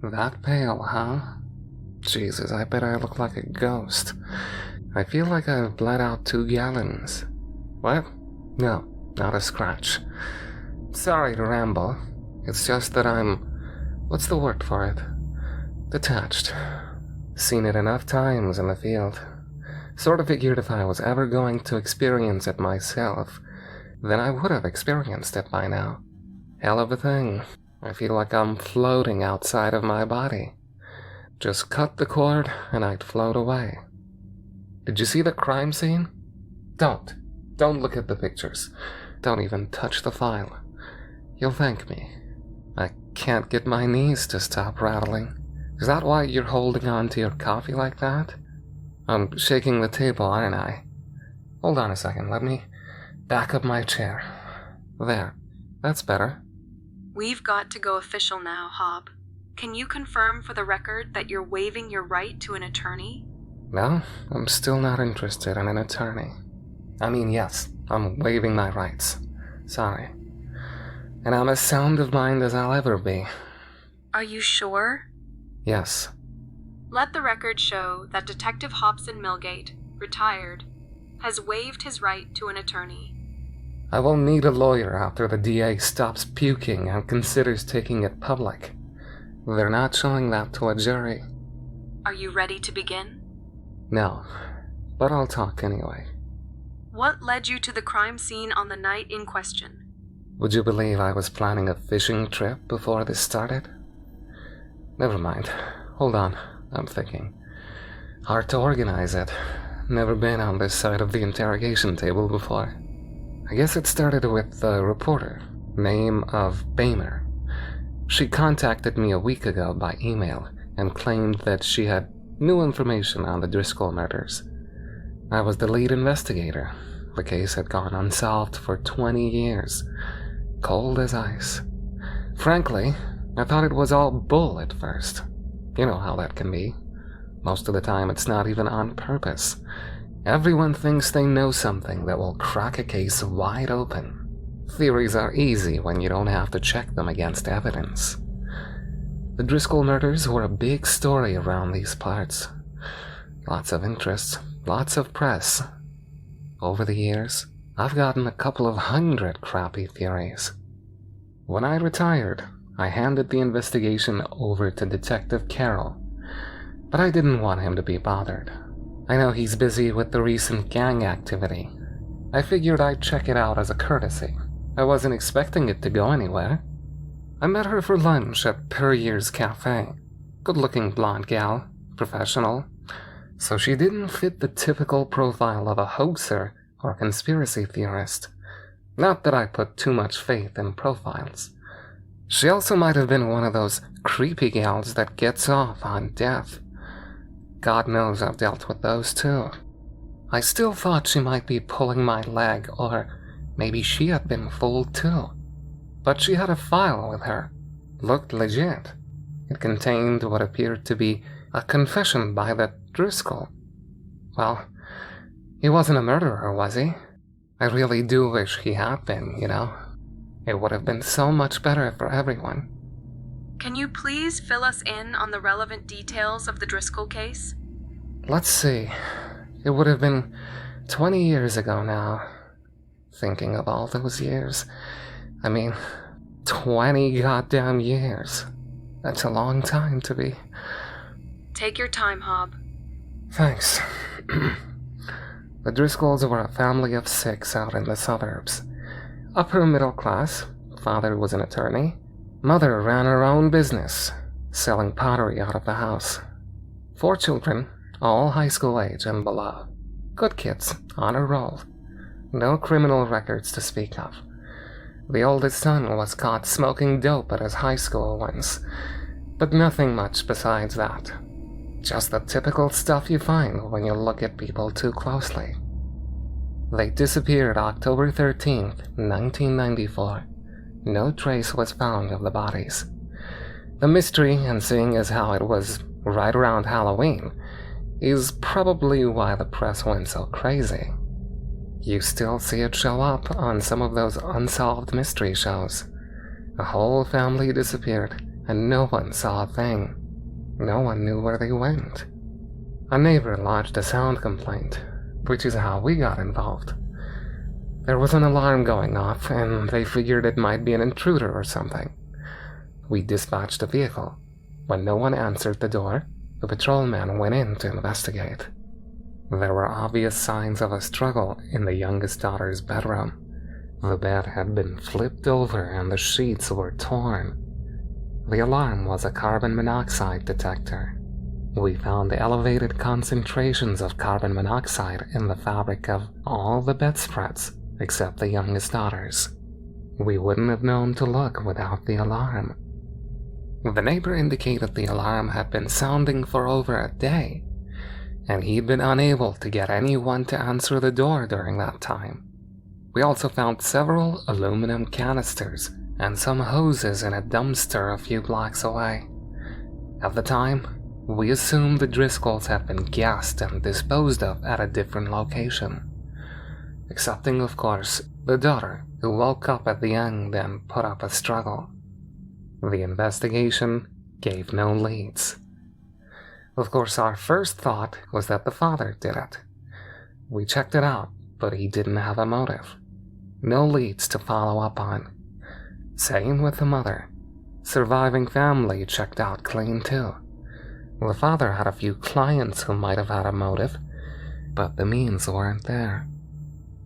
That pale, huh? Jesus, I bet I look like a ghost. I feel like I've bled out 2 gallons. What? No, not a scratch. Sorry to ramble. It's just that what's the word for it? Detached. Seen it enough times in the field. Sort of figured if I was ever going to experience it myself, then I would have experienced it by now. Hell of a thing. I feel like I'm floating outside of my body. Just cut the cord and I'd float away. Did you see the crime scene? Don't look at the pictures. Don't even touch the file. You'll thank me. I can't get my knees to stop rattling. Is that why you're holding on to your coffee like that? I'm shaking the table, aren't I? Hold on a second, let me back up my chair. There, that's better. We've got to go official now, Hob. Can you confirm for the record that you're waiving your right to an attorney? No, I'm still not interested in an attorney. I mean, yes, I'm waiving my rights. Sorry. And I'm as sound of mind as I'll ever be. Are you sure? Yes. Let the record show that Detective Hobson Millgate, retired, has waived his right to an attorney. I won't need a lawyer after the DA stops puking and considers taking it public. They're not showing that to a jury. Are you ready to begin? No, but I'll talk anyway. What led you to the crime scene on the night in question? Would you believe I was planning a fishing trip before this started? Never mind. Hold on, I'm thinking. Hard to organize it. Never been on this side of the interrogation table before. I guess it started with a reporter, name of Boehmer. She contacted me a week ago by email and claimed that she had new information on the Driscoll murders. I was the lead investigator. The case had gone unsolved for 20 years. Cold as ice. Frankly, I thought it was all bull at first. You know how that can be. Most of the time it's not even on purpose. Everyone thinks they know something that will crack a case wide open. Theories are easy when you don't have to check them against evidence. The Driscoll murders were a big story around these parts. Lots of interest, lots of press. Over the years, I've gotten a couple of 100 crappy theories. When I retired, I handed the investigation over to Detective Carroll, but I didn't want him to be bothered. I know he's busy with the recent gang activity. I figured I'd check it out as a courtesy. I wasn't expecting it to go anywhere. I met her for lunch at Perrier's Cafe. Good-looking blonde gal, professional. So she didn't fit the typical profile of a hoaxer or conspiracy theorist. Not that I put too much faith in profiles. She also might have been one of those creepy gals that gets off on death. God knows I've dealt with those too. I still thought she might be pulling my leg, or maybe she had been fooled too. But she had a file with her. Looked legit. It contained what appeared to be a confession by that Driscoll. Well, he wasn't a murderer, was he? I really do wish he had been, you know. It would have been so much better for everyone. Can you please fill us in on the relevant details of the Driscoll case? Let's see. It would have been 20 years ago now. Thinking of all those years. I mean, 20 goddamn years. That's a long time to be. Take your time, Hob. Thanks. The Driscolls were a family of 6 out in the suburbs. Upper middle class. Father was an attorney. Mother ran her own business, selling pottery out of the house. 4 children, all high school age and below. Good kids, on a roll. No criminal records to speak of. The oldest son was caught smoking dope at his high school once, but nothing much besides that. Just the typical stuff you find when you look at people too closely. They disappeared October 13th, 1994. No trace was found of the bodies. The mystery, and seeing as how it was right around Halloween, is probably why the press went so crazy. You still see it show up on some of those unsolved mystery shows. A whole family disappeared, and no one saw a thing. No one knew where they went. A neighbor lodged a sound complaint, which is how we got involved. There was an alarm going off, and they figured it might be an intruder or something. We dispatched a vehicle. When no one answered the door, the patrolman went in to investigate. There were obvious signs of a struggle in the youngest daughter's bedroom. The bed had been flipped over and the sheets were torn. The alarm was a carbon monoxide detector. We found elevated concentrations of carbon monoxide in the fabric of all the bedspreads except the youngest daughter's. We wouldn't have known to look without the alarm. The neighbor indicated the alarm had been sounding for over a day, and he'd been unable to get anyone to answer the door during that time. We also found several aluminum canisters and some hoses in a dumpster a few blocks away. At the time, we assumed the Driscolls had been gassed and disposed of at a different location. Excepting, of course, the daughter, who woke up at the end and put up a struggle. The investigation gave no leads. Of course, our first thought was that the father did it. We checked it out, but he didn't have a motive. No leads to follow up on. Same with the mother. Surviving family checked out clean too. The father had a few clients who might have had a motive, but the means weren't there.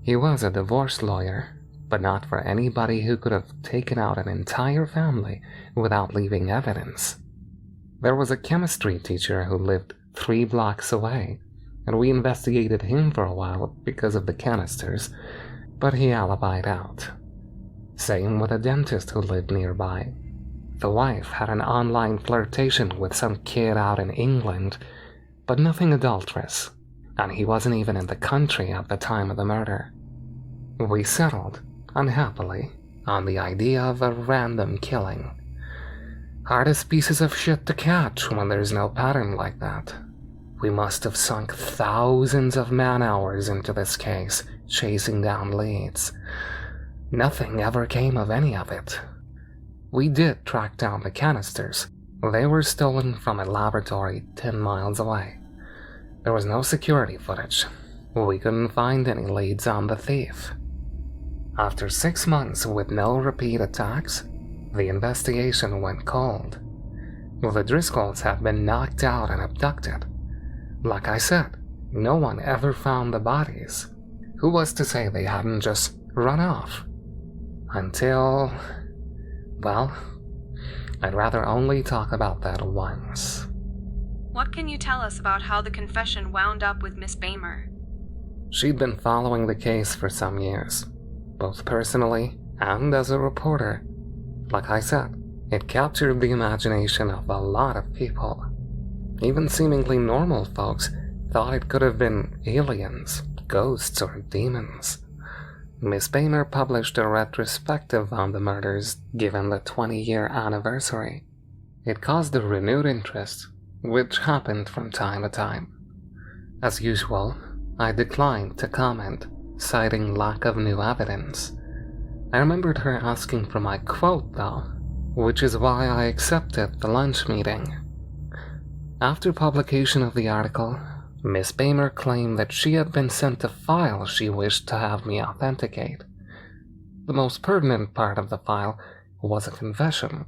He was a divorce lawyer, but not for anybody who could have taken out an entire family without leaving evidence. There was a chemistry teacher who lived 3 blocks away, and we investigated him for a while because of the canisters, but he alibied out. Same with a dentist who lived nearby. The wife had an online flirtation with some kid out in England, but nothing adulterous, and he wasn't even in the country at the time of the murder. We settled, unhappily, on the idea of a random killing. Hardest pieces of shit to catch when there's no pattern like that. We must have sunk thousands of man-hours into this case, chasing down leads. Nothing ever came of any of it. We did track down the canisters. They were stolen from a laboratory 10 miles away. There was no security footage. We couldn't find any leads on the thief. After 6 months with no repeat attacks, the investigation went cold. The Driscolls had been knocked out and abducted. Like I said, no one ever found the bodies. Who was to say they hadn't just run off? Until... well, I'd rather only talk about that once. What can you tell us about how the confession wound up with Miss Bamer? She'd been following the case for some years, both personally and as a reporter. Like I said, it captured the imagination of a lot of people. Even seemingly normal folks thought it could have been aliens, ghosts, or demons. Miss Bamer published a retrospective on the murders given the 20-year anniversary. It caused a renewed interest, which happened from time to time. As usual, I declined to comment, citing lack of new evidence. I remembered her asking for my quote, though, which is why I accepted the lunch meeting. After publication of the article, Miss Bamer claimed that she had been sent a file she wished to have me authenticate. The most pertinent part of the file was a confession.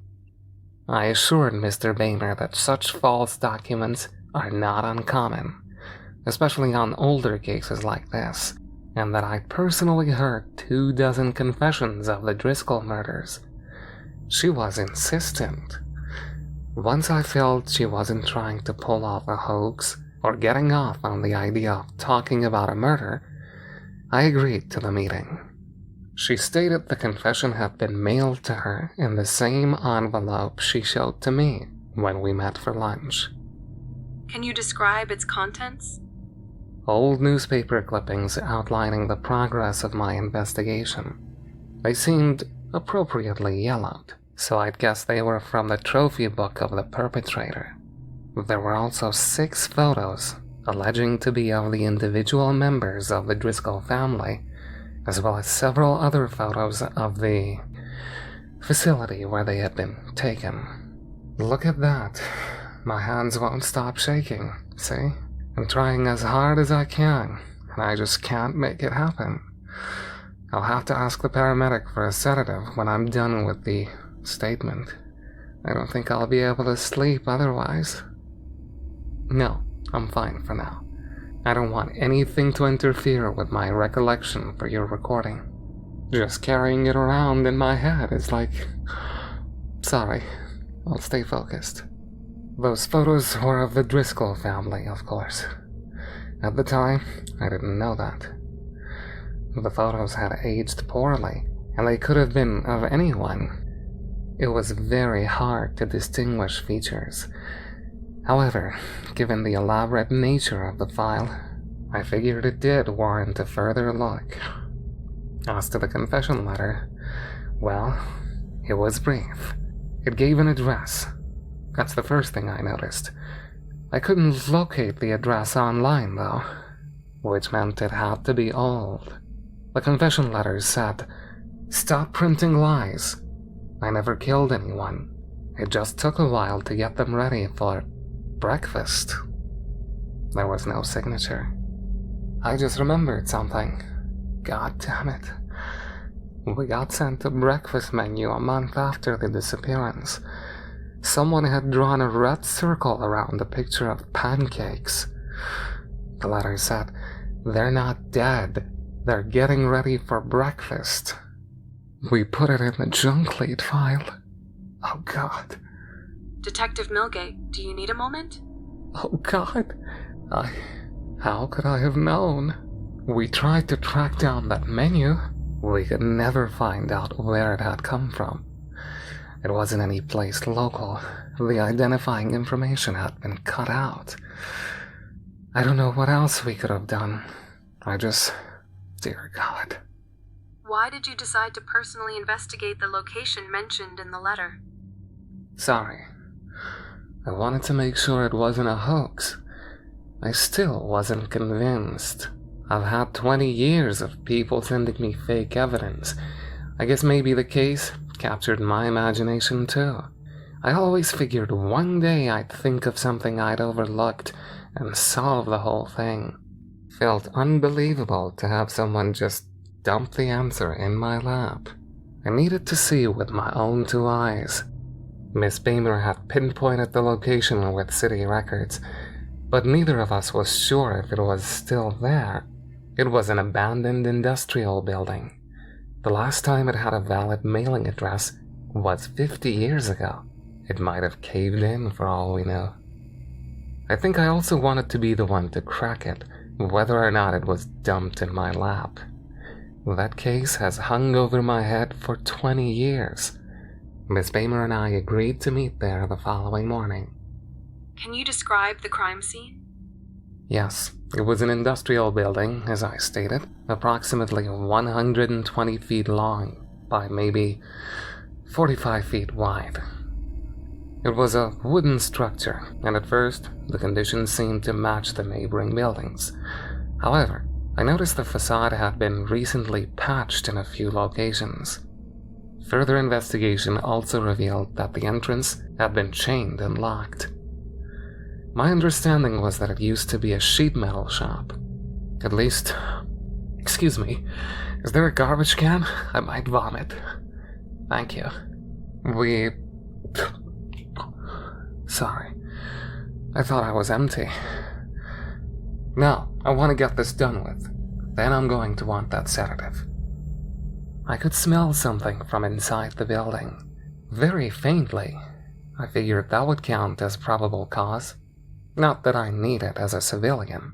I assured Mr. Bamer that such false documents are not uncommon, especially on older cases like this, and that I personally heard 24 confessions of the Driscoll murders. She was insistent. Once I felt she wasn't trying to pull off a hoax or getting off on the idea of talking about a murder, I agreed to the meeting. She stated the confession had been mailed to her in the same envelope she showed to me when we met for lunch. Can you describe its contents? Old newspaper clippings outlining the progress of my investigation. They seemed appropriately yellowed, so I'd guess they were from the trophy book of the perpetrator. There were also 6 photos alleging to be of the individual members of the Driscoll family, as well as several other photos of the facility where they had been taken. Look at that. My hands won't stop shaking, see? I'm trying as hard as I can, and I just can't make it happen. I'll have to ask the paramedic for a sedative when I'm done with the statement. I don't think I'll be able to sleep otherwise. No, I'm fine for now. I don't want anything to interfere with my recollection for your recording. Just carrying it around in my head is like... Sorry, I'll stay focused. Those photos were of the Driscoll family, of course. At the time, I didn't know that. The photos had aged poorly, and they could have been of anyone. It was very hard to distinguish features. However, given the elaborate nature of the file, I figured it did warrant a further look. As to the confession letter, well, it was brief. It gave an address. That's the first thing I noticed. I couldn't locate the address online, though, which meant it had to be old. The confession letter said, "Stop printing lies. I never killed anyone. It just took a while to get them ready for breakfast." There was no signature. I just remembered something. God damn it. We got sent a breakfast menu a month after the disappearance. Someone had drawn a red circle around a picture of pancakes. The letter said, "They're not dead. They're getting ready for breakfast." We put it in the junk lead file. Oh God. Detective Milgate, do you need a moment? Oh God. How could I have known? We tried to track down that menu. We could never find out where it had come from. It wasn't any place local. The identifying information had been cut out. I don't know what else we could have done. Dear God. Why did you decide to personally investigate the location mentioned in the letter? Sorry. I wanted to make sure it wasn't a hoax. I still wasn't convinced. I've had 20 years of people sending me fake evidence. I guess maybe the case captured my imagination too. I always figured one day I'd think of something I'd overlooked and solve the whole thing. Felt unbelievable to have someone just dump the answer in my lap. I needed to see with my own two eyes. Miss Bamer had pinpointed the location with city records, but neither of us was sure if it was still there. It was an abandoned industrial building. The last time it had a valid mailing address was 50 years ago. It might have caved in for all we know. I think I also wanted to be the one to crack it, whether or not it was dumped in my lap. That case has hung over my head for 20 years. Miss Bamer and I agreed to meet there the following morning. Can you describe the crime scene? Yes, it was an industrial building, as I stated, approximately 120 feet long by maybe 45 feet wide. It was a wooden structure, and at first, the conditions seemed to match the neighboring buildings. However, I noticed the facade had been recently patched in a few locations. Further investigation also revealed that the entrance had been chained and locked. My understanding was that it used to be a sheet metal shop. At least... Excuse me, is there a garbage can? I might vomit. Thank you. Sorry. I thought I was empty. Now, I want to get this done with. Then I'm going to want that sedative. I could smell something from inside the building. Very faintly. I figured that would count as probable cause. Not that I need it as a civilian.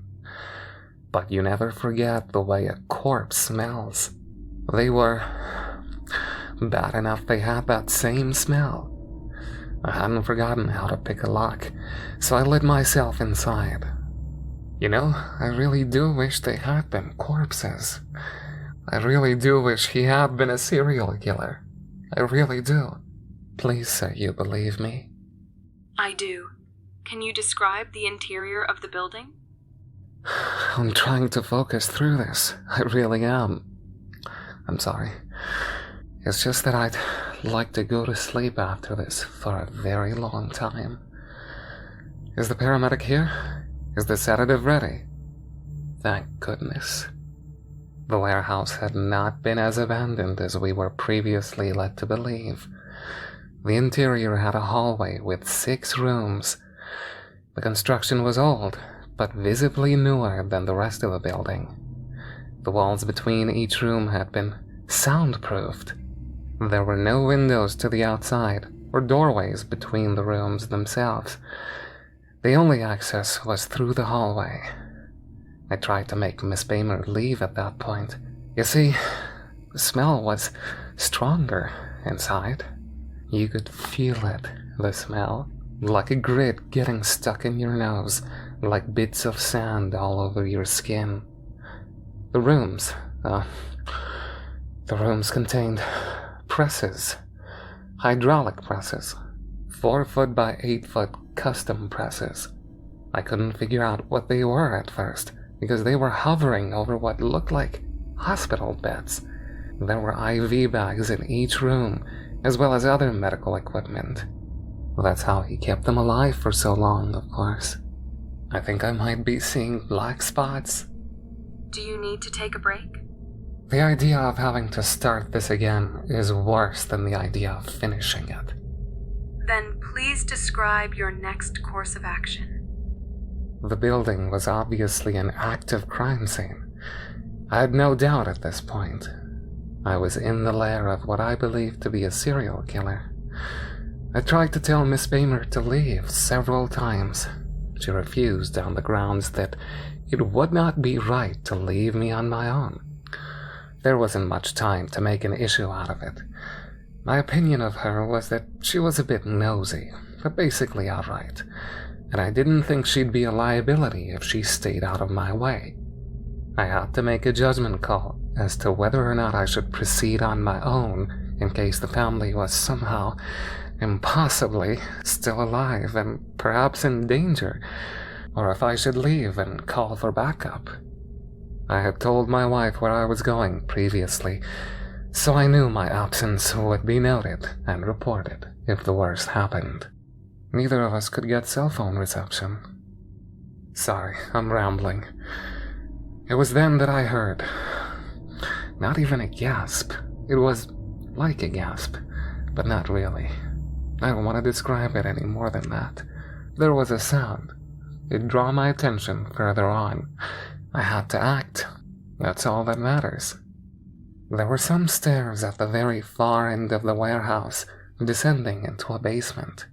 But you never forget the way a corpse smells. They were bad enough they had that same smell. I hadn't forgotten how to pick a lock, so I let myself inside. You know, I really do wish they had been corpses. I really do wish he had been a serial killer. I really do. Please say you believe me. I do. Can you describe the interior of the building? I'm trying to focus through this. I really am. I'm sorry. It's just that I'd like to go to sleep after this for a very long time. Is the paramedic here? Is the sedative ready? Thank goodness. The warehouse had not been as abandoned as we were previously led to believe. The interior had a hallway with 6 rooms. The construction was old, but visibly newer than the rest of the building. The walls between each room had been soundproofed. There were no windows to the outside or doorways between the rooms themselves. The only access was through the hallway. I tried to make Miss Bamer leave at that point. You see, the smell was stronger inside. You could feel it, the smell, like a grit getting stuck in your nose, like bits of sand all over your skin. The rooms contained presses, hydraulic presses, 4-foot by 8-foot custom presses. I couldn't figure out what they were at first, because they were hovering over what looked like hospital beds. There were IV bags in each room, as well as other medical equipment. That's how he kept them alive for so long, of course. I think I might be seeing black spots. Do you need to take a break? The idea of having to start this again is worse than the idea of finishing it. Then please describe your next course of action. The building was obviously an active crime scene. I had no doubt at this point. I was in the lair of what I believed to be a serial killer. I tried to tell Miss Bamer to leave several times. She refused on the grounds that it would not be right to leave me on my own. There wasn't much time to make an issue out of it. My opinion of her was that she was a bit nosy, but basically alright, and I didn't think she'd be a liability if she stayed out of my way. I had to make a judgment call as to whether or not I should proceed on my own in case the family was somehow, impossibly, still alive and perhaps in danger, or if I should leave and call for backup. I had told my wife where I was going previously, so I knew my absence would be noted and reported if the worst happened. Neither of us could get cell phone reception. Sorry, I'm rambling. It was then that I heard. Not even a gasp. It was like a gasp, but not really. I don't want to describe it any more than that. There was a sound. It drew my attention further on. I had to act. That's all that matters. There were some stairs at the very far end of the warehouse, descending into a basement.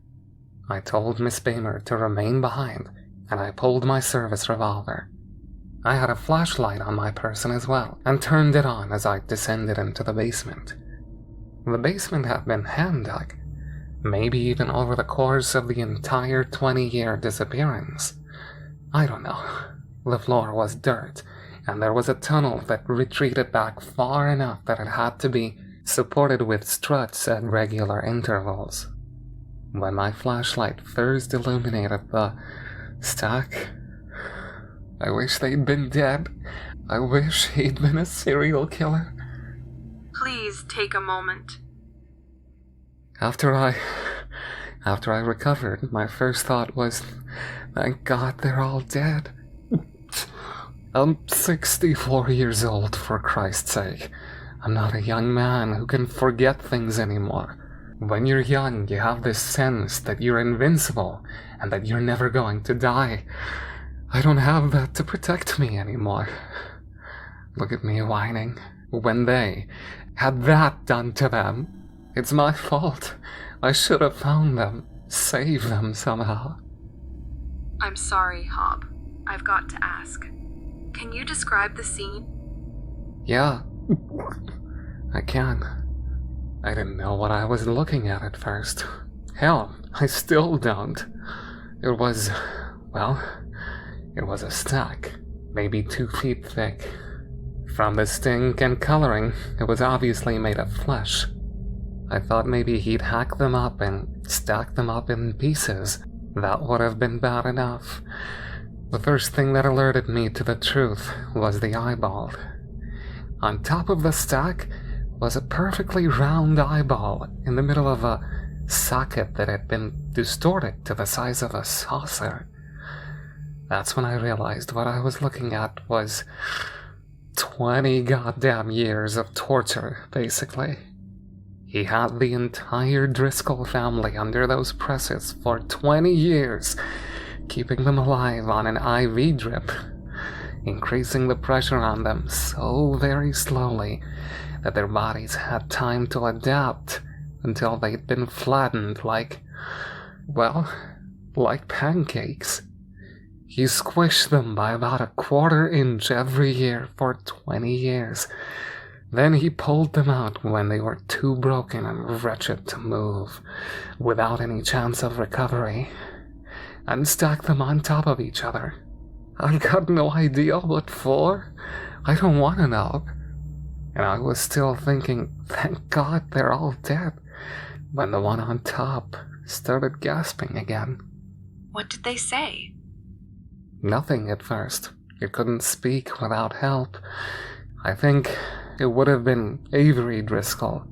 I told Miss Bamer to remain behind, and I pulled my service revolver. I had a flashlight on my person as well, and turned it on as I descended into the basement. The basement had been hand-dug, maybe even over the course of the entire 20-year disappearance. I don't know. The floor was dirt, and there was a tunnel that retreated back far enough that it had to be supported with struts at regular intervals. When my flashlight first illuminated the stack, I wish they'd been dead. I wish he'd been a serial killer. Please take a moment. After I recovered, my first thought was, thank God they're all dead. I'm 64 years old, for Christ's sake. I'm not a young man who can forget things anymore. When you're young, you have this sense that you're invincible and that you're never going to die. I don't have that to protect me anymore. Look at me whining. When they had that done to them, it's my fault. I should have found them, saved them somehow. I'm sorry, Hob. I've got to ask. Can you describe the scene? Yeah, I can. I didn't know what I was looking at first. Hell, I still don't. It was a stack, maybe 2 feet thick. From the stink and coloring, it was obviously made of flesh. I thought maybe he'd hack them up and stack them up in pieces. That would have been bad enough. The first thing that alerted me to the truth was the eyeball. On top of the stack was a perfectly round eyeball in the middle of a socket that had been distorted to the size of a saucer. That's when I realized what I was looking at was 20 goddamn years of torture, basically. He had the entire Driscoll family under those presses for 20 years, keeping them alive on an IV drip, increasing the pressure on them so very slowly that their bodies had time to adapt until they'd been flattened like pancakes. He squished them by about a quarter-inch every year for 20 years. Then he pulled them out when they were too broken and wretched to move, without any chance of recovery, and stacked them on top of each other. I got no idea what for. I don't want to know. And I was still thinking, thank God they're all dead, when the one on top started gasping again. What did they say? Nothing at first. It couldn't speak without help. I think it would have been Avery Driscoll.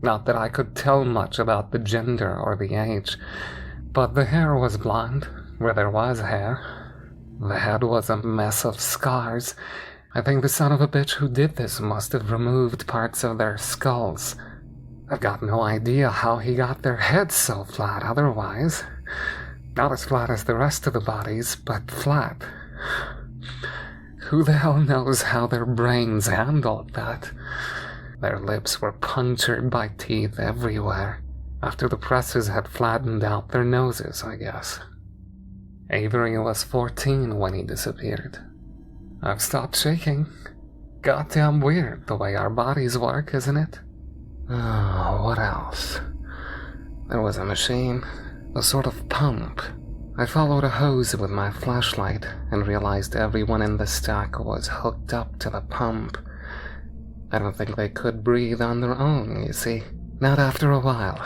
Not that I could tell much about the gender or the age, but the hair was blonde, where there was hair. The head was a mess of scars. I think the son of a bitch who did this must have removed parts of their skulls. I've got no idea how he got their heads so flat otherwise. Not as flat as the rest of the bodies, but flat. Who the hell knows how their brains handled that? Their lips were punctured by teeth everywhere, after the presses had flattened out their noses, I guess. Avery was 14 when he disappeared. I've stopped shaking. Goddamn weird the way our bodies work, isn't it? Oh, what else? There was a machine, a sort of pump. I followed a hose with my flashlight and realized everyone in the stack was hooked up to the pump. I don't think they could breathe on their own, you see. Not after a while.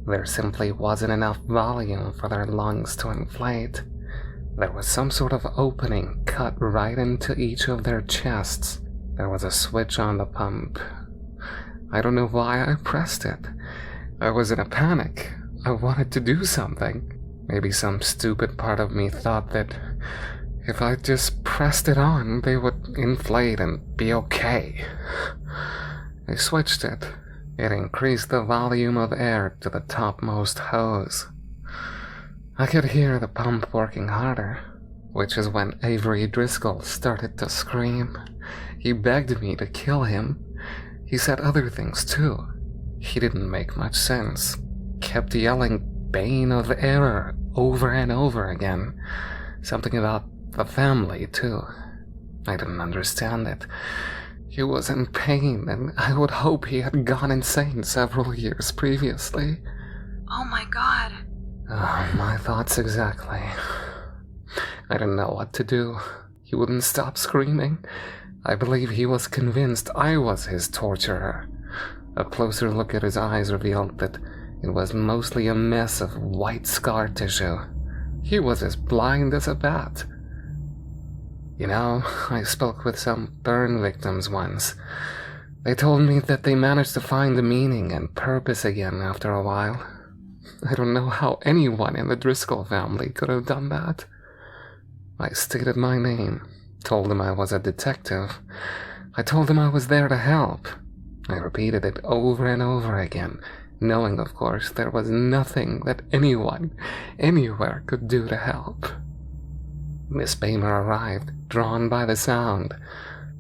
There simply wasn't enough volume for their lungs to inflate. There was some sort of opening cut right into each of their chests. There was a switch on the pump. I don't know why I pressed it. I was in a panic. I wanted to do something. Maybe some stupid part of me thought that if I just pressed it on, they would inflate and be okay. I switched it. It increased the volume of air to the topmost hose. I could hear the pump working harder, which is when Avery Driscoll started to scream. He begged me to kill him. He said other things too. He didn't make much sense. Kept yelling bane of error over and over again. Something about the family too. I didn't understand it. He was in pain, and I would hope he had gone insane several years previously. Oh my God. My thoughts exactly. I didn't know what to do. He wouldn't stop screaming. I believe he was convinced I was his torturer. A closer look at his eyes revealed that it was mostly a mess of white scar tissue. He was as blind as a bat. You know, I spoke with some burn victims once. They told me that they managed to find the meaning and purpose again after a while. I don't know how anyone in the Driscoll family could have done that. I stated my name, told them I was a detective. I told them I was there to help. I repeated it over and over again, knowing, of course, there was nothing that anyone, anywhere could do to help. Miss Bamer arrived, drawn by the sound.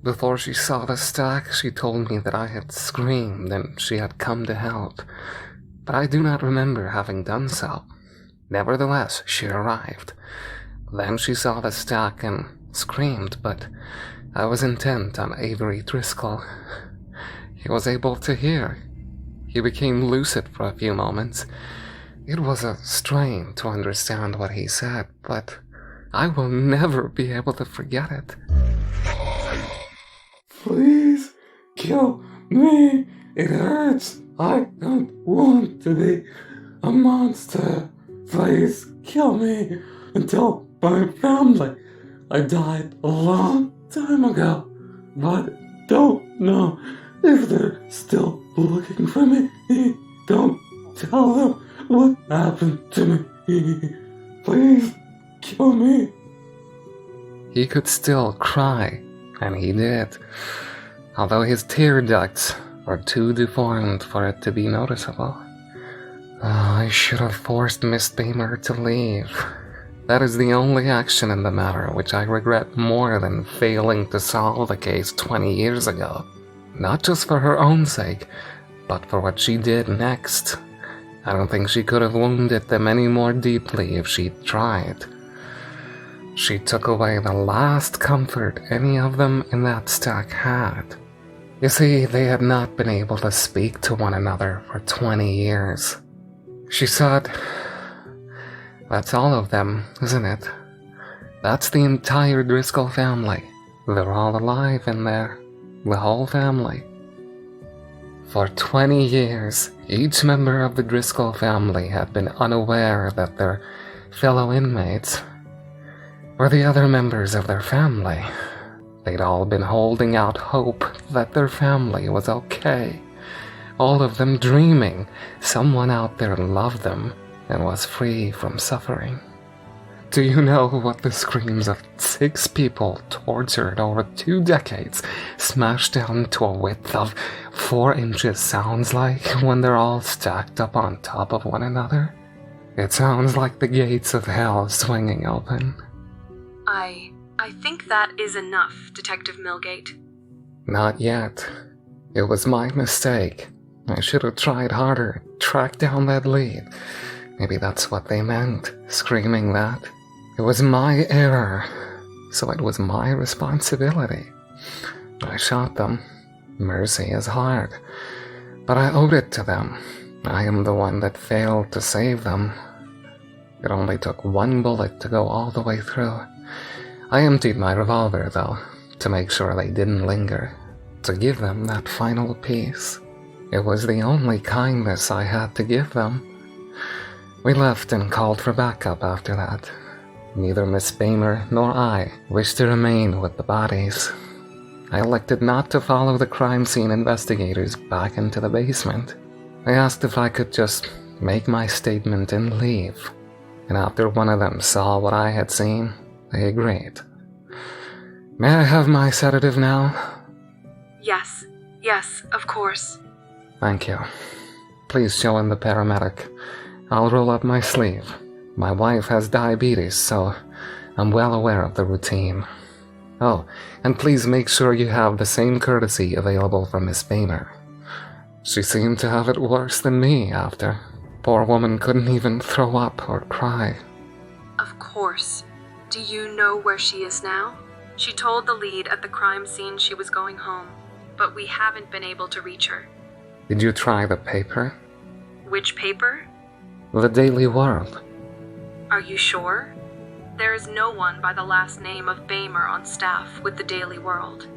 Before she saw the stack, she told me that I had screamed and she had come to help, but I do not remember having done so. Nevertheless, she arrived. Then she saw the stack and screamed, but I was intent on Avery Driscoll. He was able to hear. He became lucid for a few moments. It was a strain to understand what he said, but I will never be able to forget it. Please kill me. It hurts. I don't want to be a monster. Please kill me and tell my family I died a long time ago, but don't know If they're still looking for me, don't tell them what happened to me. Please kill me. He could still cry, and he did, although his tear ducts were too deformed for it to be noticeable. I should have forced Miss Bamer to leave. That is the only action in the matter which I regret more than failing to solve the case 20 years ago. Not just for her own sake, but for what she did next. I don't think she could have wounded them any more deeply if she'd tried. She took away the last comfort any of them in that stack had. You see, they had not been able to speak to one another for 20 years. She said, "That's all of them, isn't it? That's the entire Driscoll family. They're all alive in there. The whole family." For 20 years, each member of the Driscoll family had been unaware that their fellow inmates were the other members of their family. They'd all been holding out hope that their family was okay. All of them dreaming someone out there loved them and was free from suffering. Do you know what the screams of 6 people tortured over 2 decades, smashed down to a width of 4 inches sounds like when they're all stacked up on top of one another? It sounds like the gates of hell swinging open. I think that is enough, Detective Milgate. Not yet. It was my mistake. I should have tried harder, tracked down that lead. Maybe that's what they meant, screaming that. It was my error, so it was my responsibility. I shot them. Mercy is hard, but I owed it to them. I am the one that failed to save them. It only took 1 bullet to go all the way through. I emptied my revolver, though, to make sure they didn't linger, to give them that final piece. It was the only kindness I had to give them. We left and called for backup after that. Neither Miss Bamer nor I wished to remain with the bodies. I elected not to follow the crime scene investigators back into the basement. I asked if I could just make my statement and leave, and after one of them saw what I had seen, they agreed. May I have my sedative now? Yes, of course. Thank you. Please show in the paramedic. I'll roll up my sleeve. My wife has diabetes, so I'm well aware of the routine. Oh, and please make sure you have the same courtesy available for Miss Bamer. She seemed to have it worse than me after. Poor woman couldn't even throw up or cry. Of course. Do you know where she is now? She told the lead at the crime scene she was going home, but we haven't been able to reach her. Did you try the paper? Which paper? The Daily World. Are you sure? There is no one by the last name of Bamer on staff with the Daily World.